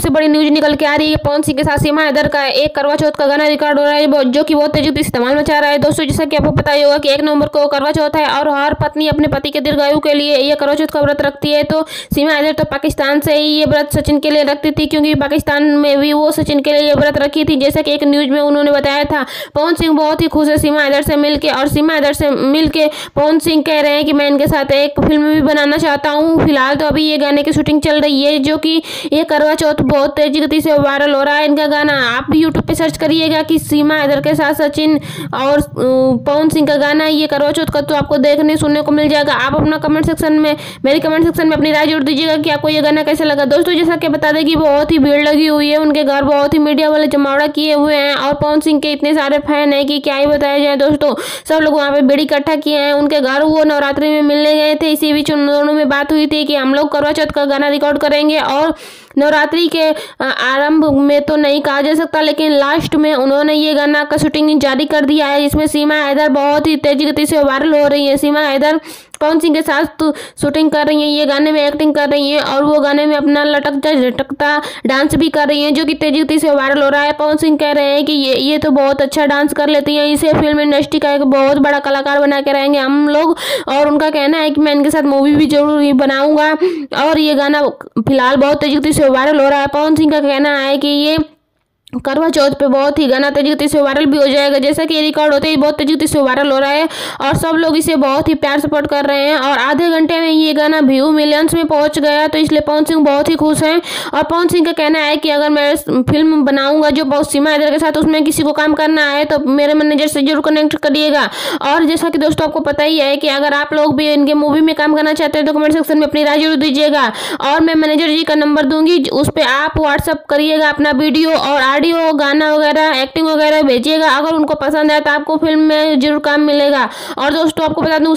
सबसे बड़ी न्यूज निकल के आ रही है। पवन सिंह के साथ सीमा हैदर का एक करवा चौथ का गाना रिकॉर्ड हो रहा है, जो कि बहुत तेजी से धमाल मचा रहा है। दोस्तों, जैसा कि आपको पता ही होगा कि 1 नवंबर को करवा चौथ है और हर पत्नी अपने पति के दीर्घायु के लिए ये करवा चौथ का व्रत रखती है। तो सीमा हैदर तो पाकिस्तान से ही ये व्रत सचिन के लिए रखती थी, क्योंकि पाकिस्तान में भी वो सचिन के लिए ये व्रत रखी थी। जैसा कि एक न्यूज में उन्होंने बताया था। पवन सिंह बहुत ही खुश है सीमा हैदर से मिलके, और सीमा हैदर से मिलके पवन सिंह कह रहे हैं कि मैं इनके साथ एक फिल्म भी बनाना चाहता हूँ। फिलहाल तो अभी ये गाने की शूटिंग चल रही है, जो कि ये करवा चौथ बहुत तेजी गति से वायरल हो रहा है इनका गाना। आप भी यूट्यूब पे सर्च करिएगा कि सीमा हैदर के साथ सचिन और पवन सिंह का गाना ये करवा चौथ का, तो आपको देखने सुनने को मिल जाएगा। आप अपना कमेंट सेक्शन में, मेरे कमेंट सेक्शन में अपनी राय जरूर दीजिएगा कि आपको ये गाना कैसा लगा। दोस्तों, जैसा कि बता दें कि बहुत ही भीड़ लगी हुई है उनके घर, बहुत ही मीडिया वाले जमावड़ा किए हुए हैं और पवन सिंह के इतने सारे फैन हैं कि क्या ही बताया जाए। दोस्तों, सब लोग वहाँ पे भीड़ इकट्ठा किए हैं उनके घर। वो नवरात्रि में मिलने गए थे, इसी बीच उन दोनों में बात हुई थी कि हम लोग करवा चौथ का गाना रिकॉर्ड करेंगे। और नवरात्रि के आरंभ में तो नहीं कहा जा सकता, लेकिन लास्ट में उन्होंने ये गाना का शूटिंग जारी कर दिया है, जिसमें सीमा हैदर बहुत ही तेजी गति से वायरल हो रही है। सीमा हैदर पवन सिंह के साथ तो शूटिंग कर रही हैं, ये गाने में एक्टिंग कर रही हैं और वो गाने में अपना लटकता झटकता डांस भी कर रही हैं, जो कि तेजी गति से वायरल हो रहा है। पवन सिंह कह रहे हैं कि ये तो बहुत अच्छा डांस कर लेती हैं, इसे फिल्म इंडस्ट्री का एक बहुत बड़ा कलाकार बना के रहेंगे हम लोग। और उनका कहना है कि मैं इनके साथ मूवी भी जरूर ही बनाऊंगा। और ये गाना फिलहाल बहुत तेजी गति से वायरल हो रहा है। पवन सिंह का कहना है कि ये करवा चौथ पे बहुत ही गाना तेजी गति से वायरल भी हो जाएगा। जैसा कि ये रिकॉर्ड होते ही बहुत तेजी गति से वायरल हो रहा है और सब लोग इसे बहुत ही प्यार सपोर्ट कर रहे हैं। और आधे घंटे में ये गाना व्यू मिलियंस में पहुंच गया, तो इसलिए पवन सिंह बहुत ही खुश हैं। और पवन सिंह का कहना है कि अगर मैं फिल्म बनाऊंगा जो सीमा हैदर के साथ, उसमें किसी को काम करना है तो मेरे मैनेजर से जरूर कनेक्ट करिएगा। और जैसा कि दोस्तों आपको पता ही है कि अगर आप लोग भी इनके मूवी में काम करना चाहते हैं तो कमेंट सेक्शन में अपनी राय जरूर दीजिएगा। और मैं मैनेजर जी का नंबर दूंगी, उस पर आप व्हाट्सअप करिएगा अपना वीडियो और ऑडियो, गाना वगैरह, एक्टिंग वगैरह भेजिएगा। अगर उनको पसंद है तो आपको फिल्म में जरूर काम मिलेगा। और दोस्तों, आपको बता दूं